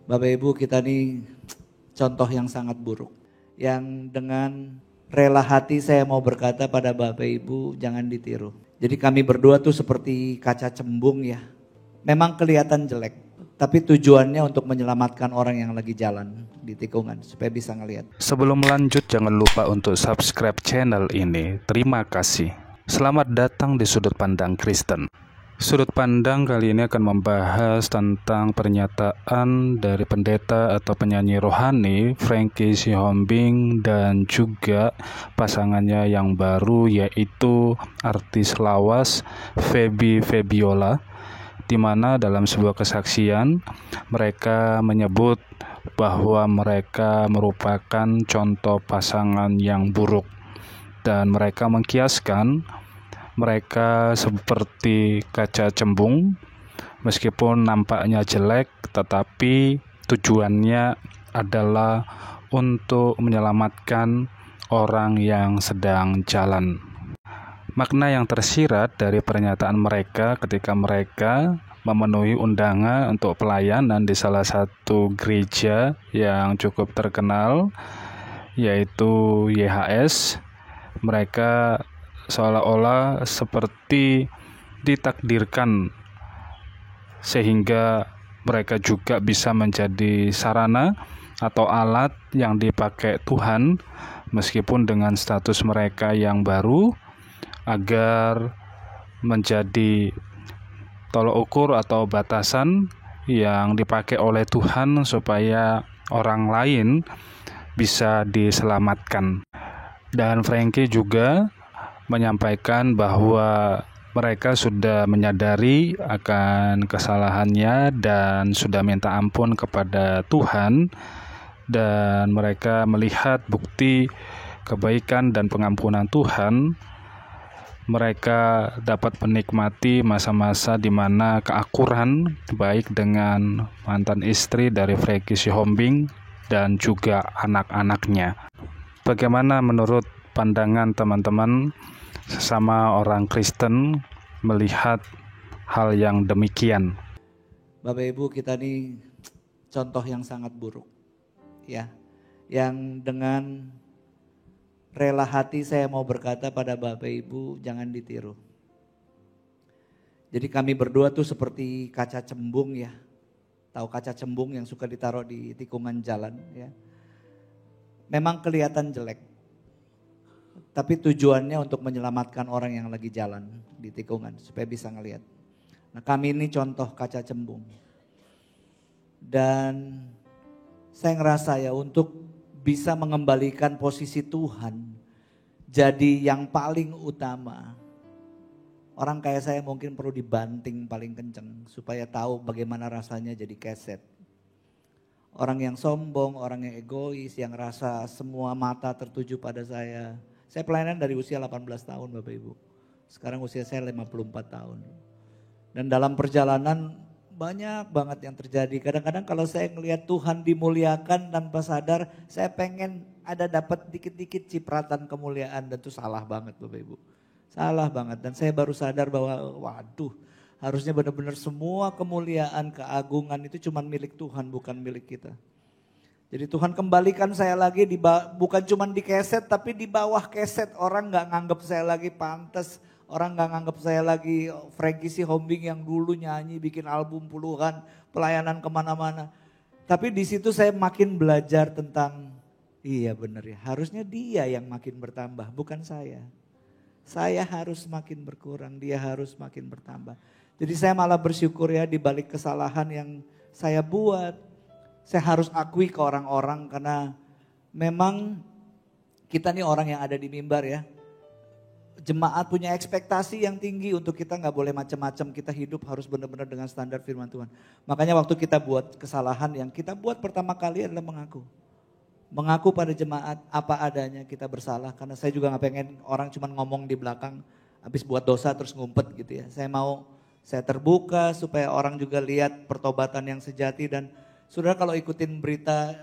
Bapak Ibu, kita nih contoh yang sangat buruk. Yang dengan rela hati saya mau berkata pada Bapak Ibu, jangan ditiru. Jadi kami berdua tuh seperti kaca cembung ya. Memang kelihatan jelek, tapi tujuannya untuk menyelamatkan orang yang lagi jalan di tikungan supaya bisa ngelihat. Sebelum lanjut, jangan lupa untuk subscribe channel ini. Terima kasih. Selamat datang di Sudut Pandang Kristen. Sudut pandang kali ini akan membahas tentang pernyataan dari pendeta atau penyanyi rohani Frankie Sihombing dan juga pasangannya yang baru, yaitu artis lawas Feby Febiola, di mana dalam sebuah kesaksian mereka menyebut bahwa mereka merupakan contoh pasangan yang buruk, dan mereka mengkiaskan mereka seperti kaca cembung. Meskipun nampaknya jelek, tetapi tujuannya adalah untuk menyelamatkan orang yang sedang jalan. Makna yang tersirat dari pernyataan mereka ketika mereka memenuhi undangan untuk pelayanan di salah satu gereja yang cukup terkenal, yaitu YHS. Mereka seolah-olah seperti ditakdirkan sehingga mereka juga bisa menjadi sarana atau alat yang dipakai Tuhan, meskipun dengan status mereka yang baru, agar menjadi tolok ukur atau batasan yang dipakai oleh Tuhan supaya orang lain bisa diselamatkan. Dan Frankie juga menyampaikan bahwa mereka sudah menyadari akan kesalahannya dan sudah minta ampun kepada Tuhan, dan mereka melihat bukti kebaikan dan pengampunan Tuhan. Mereka dapat menikmati masa-masa di mana keakuran baik dengan mantan istri dari Frankie Sihombing dan juga anak-anaknya. Bagaimana menurut pandangan teman-teman sesama orang Kristen melihat hal yang demikian? Bapak Ibu, kita nih contoh yang sangat buruk ya. Yang dengan rela hati saya mau berkata pada Bapak Ibu, jangan ditiru. Jadi kami berdua tuh seperti kaca cembung ya. Tahu kaca cembung yang suka ditaruh di tikungan jalan ya. Memang kelihatan jelek, tapi tujuannya untuk menyelamatkan orang yang lagi jalan di tikungan supaya bisa ngelihat. Nah, kami ini contoh kaca cembung. Dan saya ngerasa ya, untuk bisa mengembalikan posisi Tuhan jadi yang paling utama, orang kayak saya mungkin perlu dibanting paling kenceng supaya tahu bagaimana rasanya jadi keset. Orang yang sombong, orang yang egois, yang rasa semua mata tertuju pada saya. Saya pelayanan dari usia 18 tahun Bapak Ibu. Sekarang usia saya 54 tahun. Dan dalam perjalanan banyak banget yang terjadi. Kadang-kadang kalau saya ngelihat Tuhan dimuliakan tanpa sadar, saya pengen ada dapat dikit-dikit cipratan kemuliaan, dan itu salah banget Bapak Ibu. Salah banget, dan saya baru sadar bahwa waduh, harusnya benar-benar semua kemuliaan, keagungan itu cuma milik Tuhan, bukan milik kita. Jadi Tuhan kembalikan saya lagi, bukan cuma di keset, tapi di bawah keset. Orang gak nganggap saya lagi pantas, orang gak nganggap saya lagi Frankie Sihombing yang dulu nyanyi, bikin album puluhan, pelayanan kemana-mana. Tapi di situ saya makin belajar tentang, iya benar ya, harusnya dia yang makin bertambah, bukan saya. Saya harus makin berkurang, dia harus makin bertambah. Jadi saya malah bersyukur ya, di balik kesalahan yang saya buat, saya harus akui ke orang-orang, karena memang kita nih orang yang ada di mimbar ya. Jemaat punya ekspektasi yang tinggi untuk kita, gak boleh macam-macam, kita hidup harus benar-benar dengan standar firman Tuhan. Makanya waktu kita buat kesalahan, yang kita buat pertama kali adalah mengaku. Mengaku pada jemaat apa adanya kita bersalah, karena saya juga gak pengen orang cuma ngomong di belakang, habis buat dosa terus ngumpet gitu ya. Saya terbuka supaya orang juga lihat pertobatan yang sejati. Dan saudara kalau ikutin berita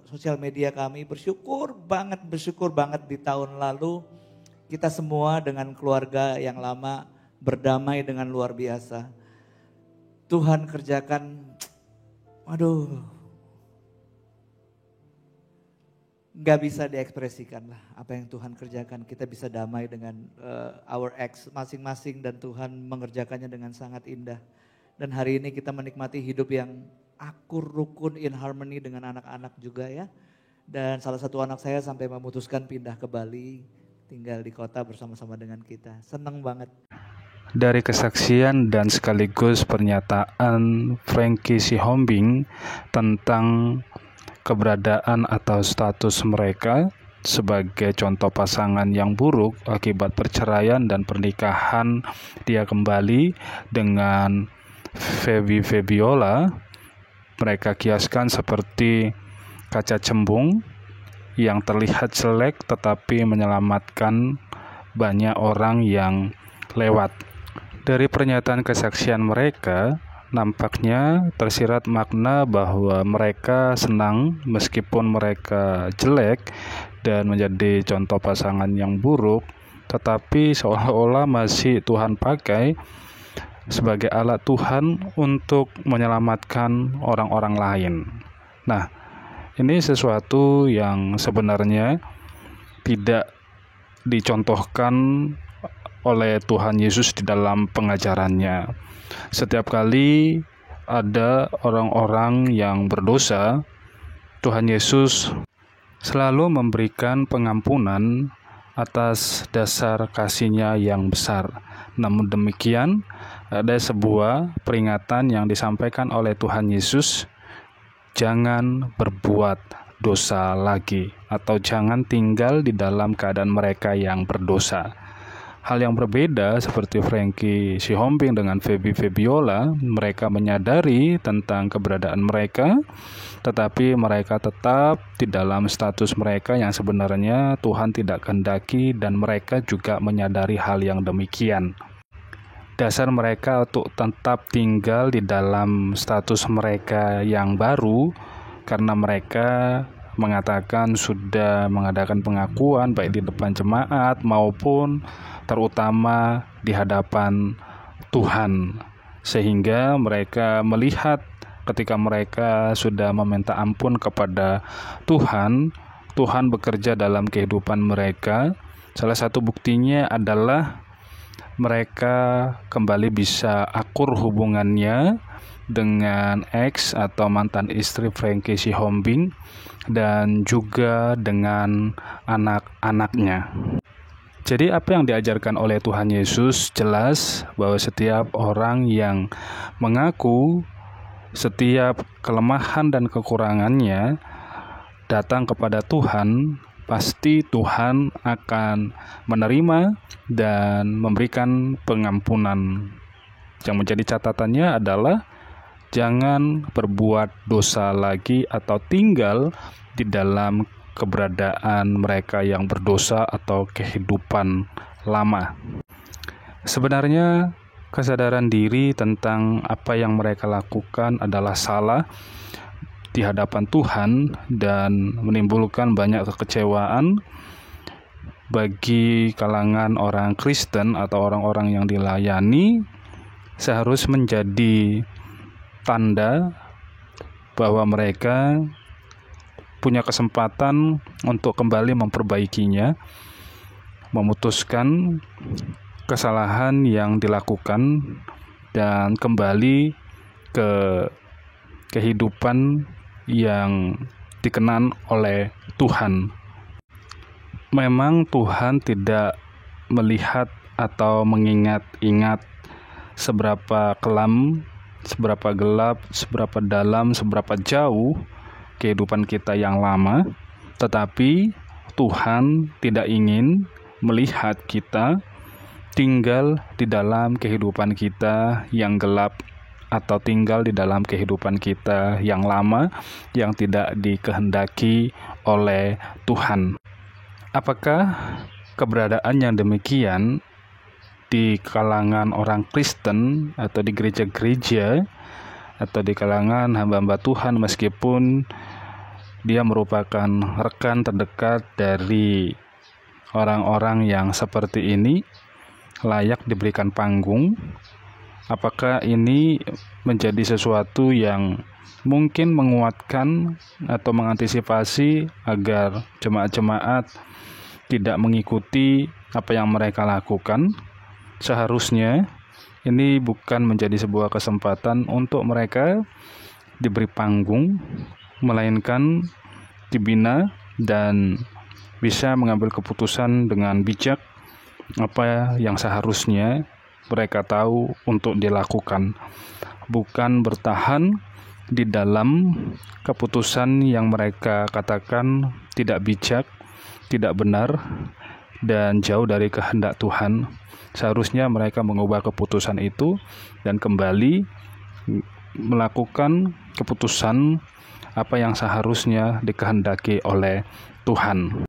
sosial media kami, bersyukur banget di tahun lalu kita semua dengan keluarga yang lama berdamai dengan luar biasa. Tuhan kerjakan, waduh, nggak bisa diekspresikan lah apa yang Tuhan kerjakan. Kita bisa damai dengan our ex masing-masing dan Tuhan mengerjakannya dengan sangat indah. Dan hari ini kita menikmati hidup yang akur, rukun, in harmony dengan anak-anak juga ya. Dan salah satu anak saya sampai memutuskan pindah ke Bali, tinggal di kota bersama-sama dengan kita. Seneng banget. Dari kesaksian dan sekaligus pernyataan Frankie Sihombing tentang keberadaan atau status mereka sebagai contoh pasangan yang buruk akibat perceraian dan pernikahan dia kembali dengan Febiola, mereka kiaskan seperti kaca cembung yang terlihat jelek tetapi menyelamatkan banyak orang yang lewat. Dari pernyataan kesaksian mereka, nampaknya tersirat makna bahwa mereka senang meskipun mereka jelek dan menjadi contoh pasangan yang buruk, tetapi seolah-olah masih Tuhan pakai sebagai alat Tuhan untuk menyelamatkan orang-orang lain. Nah, ini sesuatu yang sebenarnya tidak dicontohkan oleh Tuhan Yesus di dalam pengajarannya. Setiap kali ada orang-orang yang berdosa, Tuhan Yesus selalu memberikan pengampunan atas dasar kasih-Nya yang besar. Namun demikian, ada sebuah peringatan yang disampaikan oleh Tuhan Yesus, jangan berbuat dosa lagi, atau jangan tinggal di dalam keadaan mereka yang berdosa. Hal yang berbeda seperti Frankie Sihombing dengan Febiola, mereka menyadari tentang keberadaan mereka, tetapi mereka tetap di dalam status mereka yang sebenarnya Tuhan tidak kehendaki, dan mereka juga menyadari hal yang demikian. Dasar mereka untuk tetap tinggal di dalam status mereka yang baru, karena mereka mengatakan sudah mengadakan pengakuan baik di depan jemaat maupun terutama di hadapan Tuhan, sehingga mereka melihat ketika mereka sudah meminta ampun kepada Tuhan, Tuhan bekerja dalam kehidupan mereka. Salah satu buktinya adalah mereka kembali bisa akur hubungannya dengan ex atau mantan istri Frankie Sihombing dan juga dengan anak-anaknya. Jadi apa yang diajarkan oleh Tuhan Yesus jelas bahwa setiap orang yang mengaku setiap kelemahan dan kekurangannya datang kepada Tuhan, pasti Tuhan akan menerima dan memberikan pengampunan. Yang menjadi catatannya adalah jangan berbuat dosa lagi atau tinggal di dalam keberadaan mereka yang berdosa atau kehidupan lama. Sebenarnya kesadaran diri tentang apa yang mereka lakukan adalah salah di hadapan Tuhan dan menimbulkan banyak kekecewaan bagi kalangan orang Kristen atau orang-orang yang dilayani. Seharusnya menjadi tanda bahwa mereka punya kesempatan untuk kembali memperbaikinya, memutuskan kesalahan yang dilakukan, dan kembali ke kehidupan yang dikenan oleh Tuhan. Memang Tuhan tidak melihat atau mengingat-ingat seberapa kelam, seberapa gelap, seberapa dalam, seberapa jauh kehidupan kita yang lama, tetapi Tuhan tidak ingin melihat kita tinggal di dalam kehidupan kita yang gelap atau tinggal di dalam kehidupan kita yang lama yang tidak dikehendaki oleh Tuhan. Apakah keberadaan yang demikian di kalangan orang Kristen atau di gereja-gereja atau di kalangan hamba-hamba Tuhan, meskipun dia merupakan rekan terdekat dari orang-orang yang seperti ini, layak diberikan panggung, Apakah ini menjadi sesuatu yang mungkin menguatkan atau mengantisipasi agar jemaat-jemaat tidak mengikuti apa yang mereka lakukan? Seharusnya ini bukan menjadi sebuah kesempatan untuk mereka diberi panggung, melainkan dibina dan bisa mengambil keputusan dengan bijak apa yang seharusnya mereka tahu untuk dilakukan, bukan bertahan di dalam keputusan yang mereka katakan tidak bijak, tidak benar, dan jauh dari kehendak Tuhan. Seharusnya mereka mengubah keputusan itu dan kembali melakukan keputusan apa yang seharusnya dikehendaki oleh Tuhan.